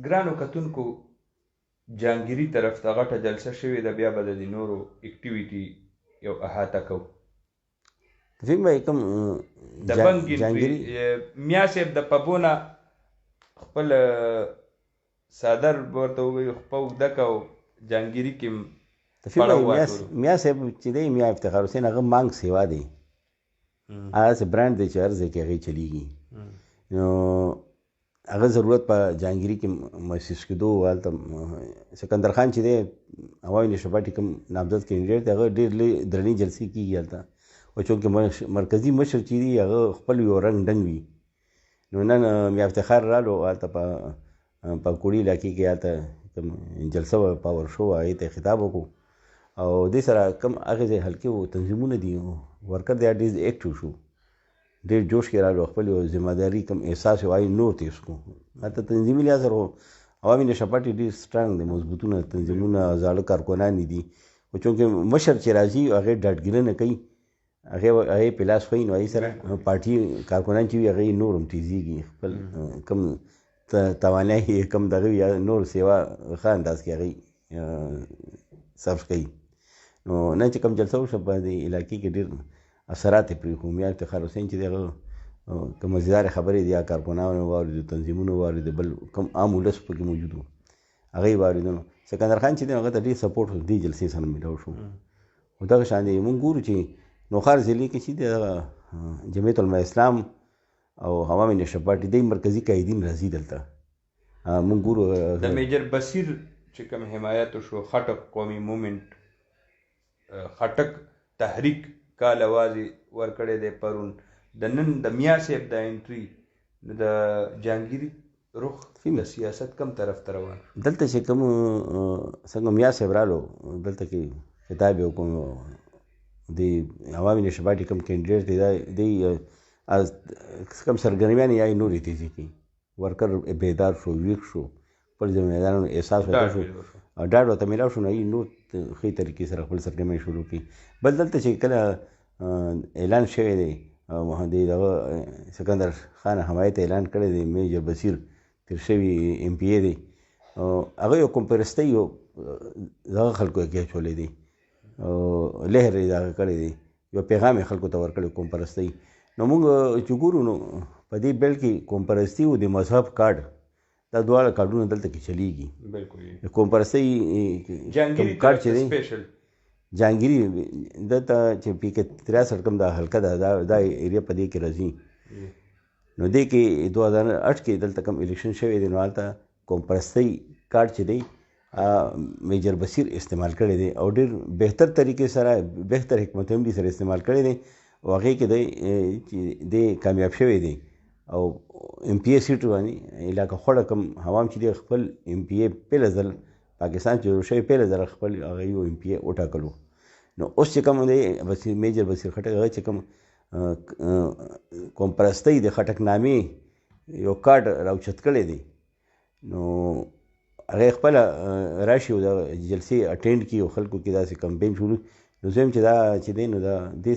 ګرانو کتونکو جهانګیري طرف ته غټه جلسه شوې ده، بیا به د دې نورو اکټیویټي یو احاطه کوو. فهم بھائی کوم د بنګ انټري میا صاحب د پبونه خپل صدر ورته ووایي خپه اوږده که او جهانګیري کې فهم بھائی میا صاحب چې دی میا افتخار حسین هغه مانګ سیوا دی، هغه برانډ دی چې هر ځای کې هغې چلیږي. نو هغه ضرورت په جهانګیري کې محسوس کېدو. هلته سکندر خان چې دی عوامي نشر پارټي کوم نامزد کینډیډیټ دی، هغه ډېر درنې جلسې کېږي هلته. او چونکې مرکزي مشر چې دی هغه خپل یو رنګ ډنګ وي. نو نن میا افتخار رالو هلته په کوړي علاقې کې هلته کوم جلسه وه، پاور شو، هغې ته خطاب وکړو. او دې سره کوم هغې ځای حلقې و تنظیمونه دي، ورکر دی ډېر ایکټیو شو، ډېر جوش کې رالو، خپل یو ذمہداري کوم احساس یې وایي نور تېز کړو. هلته تنظیمي لحاظ سره عوامي نشر پارټي ډېر سټرانګ دی، مضبوطونه تنظیمونه، زاړه کارکنان دي. خو چونکې مشر چې راځي هغې ډاډګیرنه کوي، هغې په لاس وایي، نو هغې سره پارټي کارکنان چې وي هغې نور هم تېزېږي، خپل کوم توانایي کم دغه یا نور سیوا ښه انداز کې هغې صرف کوي. نو نن چې کوم جلسه وشوه په دې علاقې کې ډېر اثرات یې پرېښو. میا افتخار حسین چې دی هغه کوم مزیدارې خبرې دي، یا کارکنانو واورېدو، تنظیمونو واورېدو، بل کوم عام ولس پکې موجود و هغه یې واورېدو. نو سکندر خان چې دی هغه ته ډېر سپورټ دې جلسې سره میلاو شو. خو دغه شان دی مونږ ګورو چې نوخار ضلع کې چې دی دغه جمعیت علماء اسلام او عوامي نشر پارټي دی مرکزي قایدین راځي دلته. مونږ ګورو د میجر بصیر چې کوم حمایت وشو، خټک قومي مومنټ، خټک تحریک کال اوازې ورکړی دی پرون، د نن د میا صاحب د انټري د جهانګیري رخ د سیاست کم طرف ته روان شو. دلته چې کوم څنګه میا صاحب رالو دلته کې خطاب یې وکړو، د عوامي نشر پارټي کوم کینډیډیټ دی کوم سرګرمیانې یا یې نورې تیزې کړي، ورکر بیدار شو، ویښ شو، خپل ذمېدارانو احساس ورته شو، ډاډ ورته میلاو شو، نو هغوی نور ښې طریقې سره خپل سرګرمۍ شروع کړي. بل دلته چې کله اعلان شوی دی د دغه سکندر خان حمایت اعلان کړی دی، میجر بصیر تېر شوي ایم پی ای دی، هغه یو قوم پرستۍ یو دغه خلکو کې اچولی دی، لهر یې دغه کړی دی، یو پیغام یې خلکو ته ورکړی قوم پرستۍ. نو موږ چې ګورو نو په دې بیلټ کې قوم پرستي او د مذهب کارډ دا دواړه کارډونه دلته کې چلیږي. د قوم پرستۍ کارډ چې دی جهانګیري دلته چې پی کې 63 کوم دا حلقه ده دا ایریا په دې کې راځي. نو دې کې 2008 کې دلته کوم الیکشن شوی دی، نو هلته قوم پرستۍ کارډ چې دی میجر بصیر استعمال کړی دی او ډېر بهتر طریقې سره، بهتر حکمت عملي سره استعمال کړی دی، او هغې کې دی کامیاب شوی دی. او ایم پی ای سیټ باندې علاقه خوړه کوم حوام چې دی خپل ایم پی ای پیله ځل پاکستان چې جوړ شوی پیله ځل خپل هغه یو ایم پی ای وټاکلو. نو اوس چې کوم دی میجر بصیر خټک هغه چې کوم قوم پرستۍ د خټک نامې یو کارډ راوچت کړی دی، نو هغې خپله راشي او د جلسې اټینډ کړي او خلکو کې داسې کمپین شروع. نو زه یم چې دا چې دی نو دا دې